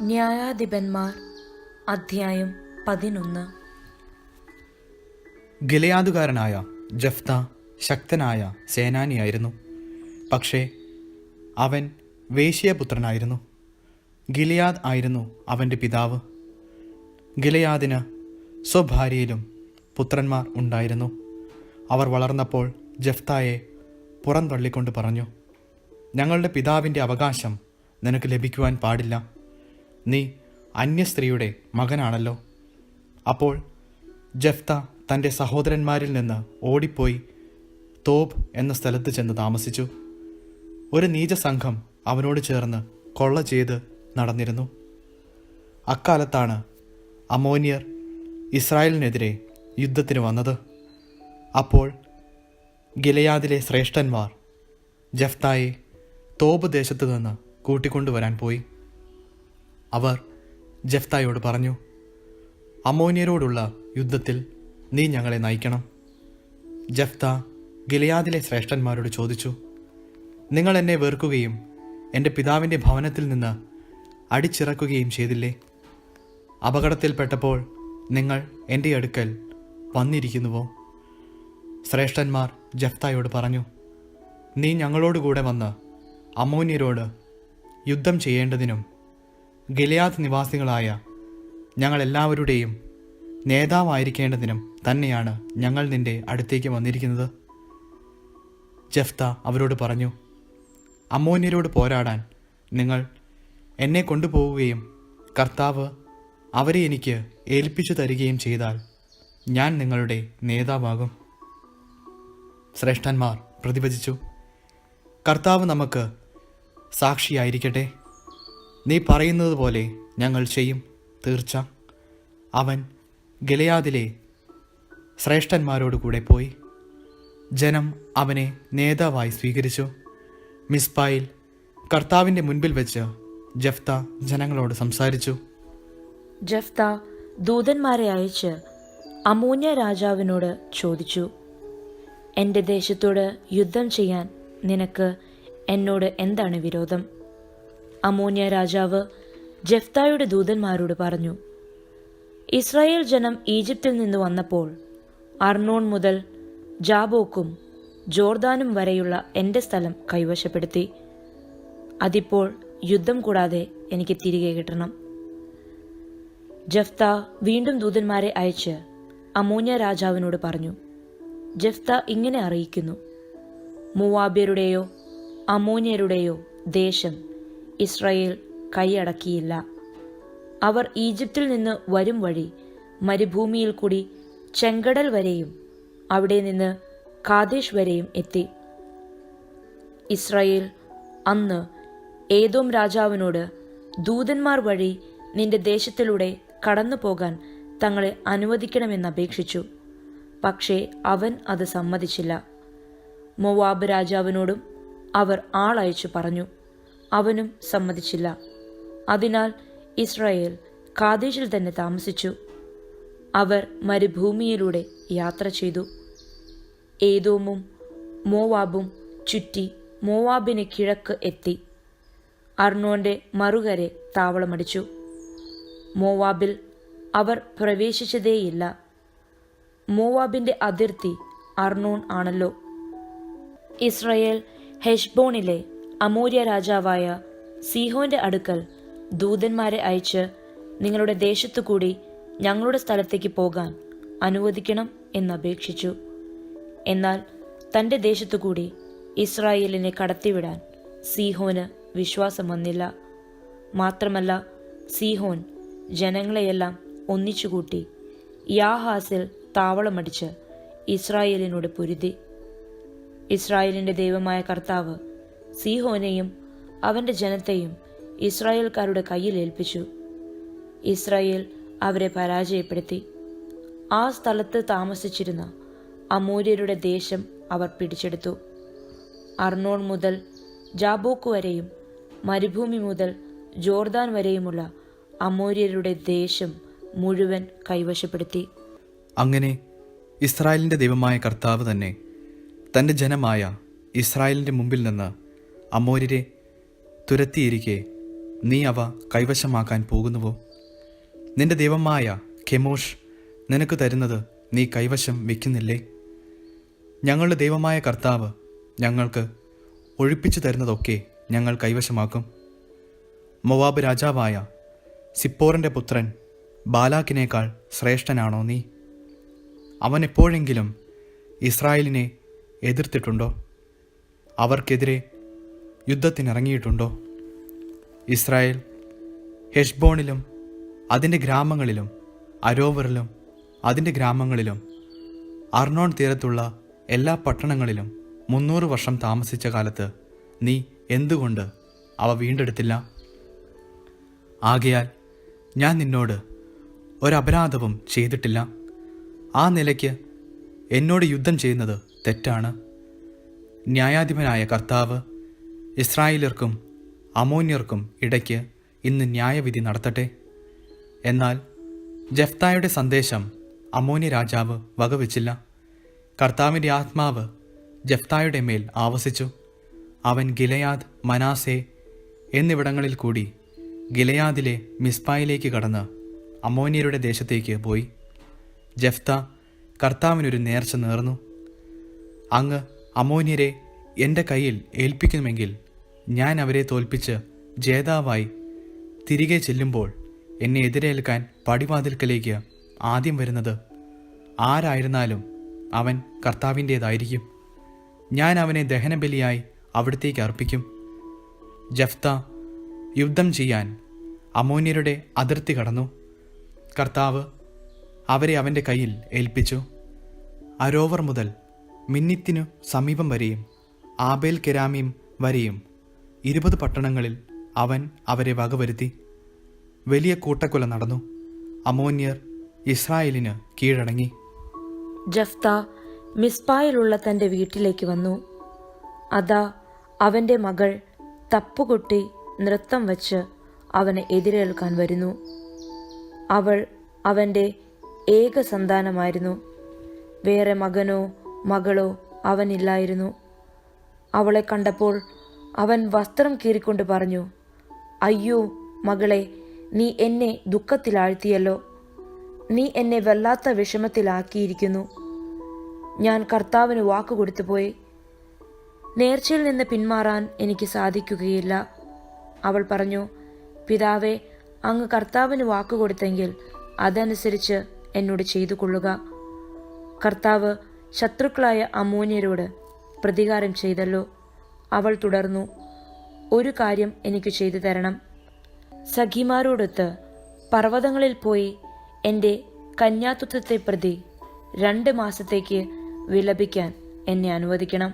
ന്യായാധിപന്മാർ അധ്യായം 11. ഗിലെയാദുകാരനായ ജഫ്ത ശക്തനായ സേനാനിയായിരുന്നു. പക്ഷേ അവൻ വേശ്യപുത്രനായിരുന്നു. ഗിലെയാദ് ആയിരുന്നു അവൻ്റെ പിതാവ്. ഗിലെയാദിന് സ്വഭാര്യയിലും പുത്രന്മാർ ഉണ്ടായിരുന്നു. അവർ വളർന്നപ്പോൾ ജഫ്തായെ പുറന്തള്ളിക്കൊണ്ട് പറഞ്ഞു, ഞങ്ങളുടെ പിതാവിൻ്റെ അവകാശം നിനക്ക് ലഭിക്കുവാൻ പാടില്ല. നീ അന്യസ്ത്രീയുടെ മകനാണല്ലോ. അപ്പോൾ ജഫ്ത തൻ്റെ സഹോദരന്മാരിൽ നിന്ന് ഓടിപ്പോയി തോബ് എന്ന സ്ഥലത്ത് ചെന്ന് താമസിച്ചു. ഒരു നീചസംഘം അവനോട് ചേർന്ന് കൊള്ള ചെയ്ത് നടന്നിരുന്നു. അക്കാലത്താണ് അമ്മോന്യർ ഇസ്രായേലിനെതിരെ യുദ്ധത്തിന് വന്നത്. അപ്പോൾ ഗിലെയാദിലെ ശ്രേഷ്ഠന്മാർ ജഫ്തായെ തോബ് ദേശത്ത് നിന്ന് കൂട്ടിക്കൊണ്ടുവരാൻ പോയി. അവർ ജഫ്തായോട് പറഞ്ഞു, അമ്മോന്യരോടുള്ള യുദ്ധത്തിൽ നീ ഞങ്ങളെ നയിക്കണം. ജഫ്ത ഗിലെയാദിലെ ശ്രേഷ്ഠന്മാരോട് ചോദിച്ചു, നിങ്ങൾ എന്നെ വെറുക്കുകയും എൻ്റെ പിതാവിൻ്റെ ഭവനത്തിൽ നിന്ന് അടിച്ചിറക്കുകയും ചെയ്തില്ലേ? അപകടത്തിൽപ്പെട്ടപ്പോൾ നിങ്ങൾ എൻ്റെ അടുക്കൽ വന്നിരിക്കുന്നുവോ? ശ്രേഷ്ഠന്മാർ ജഫ്തായോട് പറഞ്ഞു, നീ ഞങ്ങളോടുകൂടെ വന്ന് അമ്മോന്യരോട് യുദ്ധം ചെയ്യേണ്ടതിനും ഗിലെയാദ് നിവാസികളായ ഞങ്ങളെല്ലാവരുടെയും നേതാവായിരിക്കേണ്ടതിനും തന്നെയാണ് ഞങ്ങൾ നിൻ്റെ അടുത്തേക്ക് വന്നിരിക്കുന്നത്. ജഫ്ത അവരോട് പറഞ്ഞു, അമ്മോന്യരോട് പോരാടാൻ നിങ്ങൾ എന്നെ കൊണ്ടുപോവുകയും കർത്താവ് അവരെ എനിക്ക് ഏൽപ്പിച്ചു തരികയും ചെയ്താൽ ഞാൻ നിങ്ങളുടെ നേതാവാകും. ശ്രേഷ്ഠന്മാർ പ്രതിവചിച്ചു, കർത്താവ് നമുക്ക് സാക്ഷിയായിരിക്കട്ടെ. നീ പറയുന്നത് പോലെ ഞങ്ങൾ ചെയ്യും, തീർച്ച. അവൻ ഗിലെയാദിലെ ശ്രേഷ്ഠന്മാരോടുകൂടെ പോയി. ജനം അവനെ നേതാവായി സ്വീകരിച്ചു. മിസ്പായിൽ കർത്താവിൻ്റെ മുൻപിൽ വെച്ച് ജഫ്ത ജനങ്ങളോട് സംസാരിച്ചു. ജഫ്ത ദൂതന്മാരെ അയച്ച് അമ്മോന്യ രാജാവിനോട് ചോദിച്ചു, എൻ്റെ ദേശത്തോട് യുദ്ധം ചെയ്യാൻ നിനക്ക് എന്നോട് എന്താണ് വിരോധം? അമ്മോന്യ രാജാവ് ജഫ്തായുടെ ദൂതന്മാരോട് പറഞ്ഞു, ഇസ്രായേൽ ജനം ഈജിപ്തിൽ നിന്ന് വന്നപ്പോൾ അർണോൺ മുതൽ ജാബോക്കും ജോർദാനും വരെയുള്ള എൻ്റെ സ്ഥലം കൈവശപ്പെടുത്തി. അതിപ്പോൾ യുദ്ധം കൂടാതെ എനിക്ക് തിരികെ കിട്ടണം. ജഫ്ത വീണ്ടും ദൂതന്മാരെ അയച്ച് അമ്മോന്യ രാജാവിനോട് പറഞ്ഞു, ജഫ്ത ഇങ്ങനെ അറിയിക്കുന്നു, മൂവാബ്യരുടെയോ അമ്മോന്യരുടെയോ ദേശം ഇസ്രായേൽ കൈയടക്കിയില്ല. അവർ ഈജിപ്തിൽ നിന്ന് വരും വഴി മരുഭൂമിയിൽ കൂടി ചെങ്കടൽ വരെയും അവിടെ നിന്ന് കാദേശ് വരെയും എത്തി. ഇസ്രായേൽ അന്ന് ഏദോം രാജാവിനോട് ദൂതന്മാർ വഴി നിന്റെ ദേശത്തിലൂടെ കടന്നു പോകാൻ തങ്ങളെ അനുവദിക്കണമെന്നപേക്ഷിച്ചു. പക്ഷേ അവൻ അത് സമ്മതിച്ചില്ല. മോവാബ് രാജാവിനോടും അവർ ആളയച്ചു പറഞ്ഞു, അവനും സമ്മതിച്ചില്ല. അതിനാൽ ഇസ്രായേൽ കാദേശിൽ തന്നെ താമസിച്ചു. അവർ മരുഭൂമിയിലൂടെ യാത്ര ചെയ്തു. ഏദോമും മോവാബും ചുറ്റി മോവാബിന് കിഴക്ക് എത്തി അർണോന്റെ മറുകരെ താവളമടിച്ചു. മോവാബിൽ അവർ പ്രവേശിച്ചതേയില്ല. മോവാബിന്റെ അതിർത്തി അർണോൺ ആണല്ലോ. ഇസ്രായേൽ ഹെഷ്ബോണിലെ അമോര്യ രാജാവായ സീഹോന്റെ അടുക്കൽ ദൂതന്മാരെ അയച്ച് നിങ്ങളുടെ ദേശത്തു കൂടി ഞങ്ങളുടെ സ്ഥലത്തേക്ക് പോകാൻ അനുവദിക്കണം എന്നപേക്ഷിച്ചു. എന്നാൽ തൻ്റെ ദേശത്തു കൂടി ഇസ്രായേലിനെ കടത്തിവിടാൻ സീഹോന് വിശ്വാസം വന്നില്ല. മാത്രമല്ല, സീഹോൻ ജനങ്ങളെയെല്ലാം ഒന്നിച്ചുകൂട്ടി യാഹാസിൽ താവളമടിച്ച് ഇസ്രായേലിനോട് പൊരുതി. ഇസ്രായേലിന്റെ ദൈവമായ കർത്താവ് സീഹോനെയും അവന്റെ ജനത്തെയും ഇസ്രായേൽക്കാരുടെ കയ്യിൽ ഏൽപ്പിച്ചു. ഇസ്രായേൽ അവരെ പരാജയപ്പെടുത്തി. ആ സ്ഥലത്ത് താമസിച്ചിരുന്ന അമോര്യരുടെ ദേശം അവർ പിടിച്ചെടുത്തു. അർണോൺ മുതൽ ജാബോക്ക് വരെയും മരുഭൂമി മുതൽ ജോർദാൻ വരെയുമുള്ള അമോര്യരുടെ ദേശം മുഴുവൻ കൈവശപ്പെടുത്തി. അങ്ങനെ ഇസ്രായേലിൻ്റെ ദൈവമായ കർത്താവ് തന്നെ തൻ്റെ ജനമായ ഇസ്രായേലിൻ്റെ മുമ്പിൽ നിന്ന് അമോര്യരെ തുരത്തിയിരിക്കെ നീ അവ കൈവശമാക്കാൻ പോകുന്നുവോ? നിന്റെ ദൈവമായ കെമോഷ് നിനക്ക് തരുന്നത് നീ കൈവശം വയ്ക്കുന്നില്ലേ? ഞങ്ങളുടെ ദൈവമായ കർത്താവ് ഞങ്ങൾക്ക് ഒഴിപ്പിച്ചു തരുന്നതൊക്കെ ഞങ്ങൾ കൈവശമാക്കും. മൊവാബ് രാജാവായ സിപ്പോറിൻ്റെ പുത്രൻ ബാലാക്കിനേക്കാൾ ശ്രേഷ്ഠനാണോ നീ? അവൻ എപ്പോഴെങ്കിലും ഇസ്രായേലിനെ എതിർത്തിട്ടുണ്ടോ? അവർക്കെതിരെ യുദ്ധത്തിനിറങ്ങിയിട്ടുണ്ടോ? ഇസ്രായേൽ ഹെഷ്ബോണിലും അതിൻ്റെ ഗ്രാമങ്ങളിലും, അരോവറിലും അതിൻ്റെ ഗ്രാമങ്ങളിലും, അർണോൺ തീരത്തുള്ള എല്ലാ പട്ടണങ്ങളിലും 300 വർഷം താമസിച്ച കാലത്ത് നീ എന്തുകൊണ്ട് അവ വീണ്ടെടുത്തില്ല? ആകയാൽ ഞാൻ നിന്നോട് ഒരപരാധവും ചെയ്തിട്ടില്ല. ആ നിലയ്ക്ക് എന്നോട് യുദ്ധം ചെയ്യുന്നത് തെറ്റാണ്. ന്യായാധിപനായ കർത്താവ് ഇസ്രായേലർക്കും അമോന്യർക്കും ഇടയ്ക്ക് ഇന്ന് ന്യായവിധി നടത്തട്ടെ. എന്നാൽ ജെഫ്തായുടെ സന്ദേശം അമോന്യ രാജാവ് വകവെച്ചില്ല. കർത്താവിൻ്റെ ആത്മാവ് ജെഫ്തായുടെ മേൽ ആവസിച്ചു. അവൻ ഗിലെയാദ്, മനാസെ എന്നിവിടങ്ങളിൽ കൂടി ഗിലെയാദിലെ മിസ്പായിലേക്ക് കടന്ന് അമോന്യരുടെ ദേശത്തേക്ക് പോയി. ജെഫ്ത കർത്താവിനൊരു നേർച്ച നേർന്നു. അങ്ങ് അമോന്യരെ എൻ്റെ കയ്യിൽ ഏൽപ്പിക്കുമെങ്കിൽ ഞാൻ അവരെ തോൽപ്പിച്ച് ജേതാവായി തിരികെ ചെല്ലുമ്പോൾ എന്നെ എതിരേൽക്കാൻ പടിവാതിൽക്കലേക്ക് ആദ്യം വരുന്നത് ആരായിരുന്നാലും അവൻ കർത്താവിൻ്റേതായിരിക്കും. ഞാൻ അവനെ ദഹനബലിയായി അവിടത്തേക്ക് അർപ്പിക്കും. ജെഫ്ത യുദ്ധം ചെയ്യാൻ അമോന്യരുടെ അതിർത്തി കടന്നു. കർത്താവ് അവരെ അവൻ്റെ കയ്യിൽ ഏൽപ്പിച്ചു. അരോവർ മുതൽ മിന്നിത്തിനു സമീപം വരെയും ആബേൽ കെരാമീം വരെയും 20 പട്ടണങ്ങളിൽ അവൻ അവരെ വകവരുത്തി. വലിയ കൂട്ടക്കൊല നടന്നു. അമോന്യർ ഇസ്രായേലിന് കീഴടങ്ങി. ജഫ്ത മിസ്പായിലുള്ള തൻ്റെ വീട്ടിലേക്ക് വന്നു. അതാ അവൻ്റെ മകൾ തപ്പുകൊട്ടി നൃത്തം വച്ച് അവനെ എതിരേൽക്കാൻ വരുന്നു. അവൾ അവൻ്റെ ഏക സന്താനമായിരുന്നു. വേറെ മകനോ മകളോ അവനില്ലായിരുന്നു. അവളെ കണ്ടപ്പോൾ അവൻ വസ്ത്രം കീറിക്കൊണ്ട് പറഞ്ഞു, അയ്യോ മകളെ, നീ എന്നെ ദുഃഖത്തിലാഴ്ത്തിയല്ലോ. നീ എന്നെ വല്ലാത്ത വിഷമത്തിലാക്കിയിരിക്കുന്നു. ഞാൻ കർത്താവിന് വാക്കുകൊടുത്തു പോയി. നേർച്ചയിൽ നിന്ന് പിന്മാറാൻ എനിക്ക് സാധിക്കുകയില്ല. അവൾ പറഞ്ഞു, പിതാവേ, അങ്ങ് കർത്താവിന് വാക്കുകൊടുത്തെങ്കിൽ അതനുസരിച്ച് എന്നോട് ചെയ്തു കൊള്ളുക. കർത്താവ് ശത്രുക്കളായ അമോന്യരോട് പ്രതികാരം ചെയ്തല്ലോ. അവൾ തുടർന്നു, ഒരു കാര്യം എനിക്ക് ചെയ്തു തരണം. സഖിമാരോടൊത്ത് പർവ്വതങ്ങളിൽ പോയി എൻ്റെ കന്യാത്വത്തെ പ്രതി 2 മാസത്തേക്ക് വിലപിക്കാൻ എന്നെ അനുവദിക്കണം.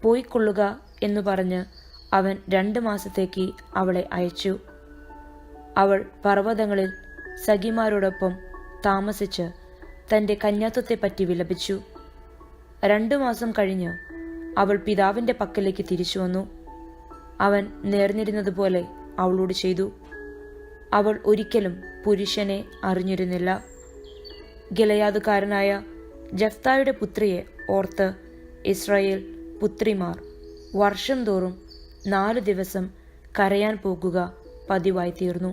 പോയിക്കൊള്ളുക എന്നു പറഞ്ഞ് അവൻ 2 മാസത്തേക്ക് അവളെ അയച്ചു. അവൾ പർവ്വതങ്ങളിൽ സഖിമാരോടൊപ്പം താമസിച്ച് തൻ്റെ കന്യാത്വത്തെപ്പറ്റി വിലപിച്ചു. 2 മാസം കഴിഞ്ഞ് അവൾ പിതാവിൻ്റെ പക്കലേക്ക് തിരിച്ചു വന്നു. അവൻ നേർന്നിരുന്നതുപോലെ അവളോട് ചെയ്തു. അവൾ ഒരിക്കലും പുരുഷനെ അറിഞ്ഞിരുന്നില്ല. ഗിലെയാദുകാരനായ ജഫ്തായുടെ പുത്രിയെ ഓർത്ത് ഇസ്രായേൽ പുത്രിമാർ വർഷം തോറും 4 ദിവസം കരയാൻ പോകുക പതിവായി തീർന്നു.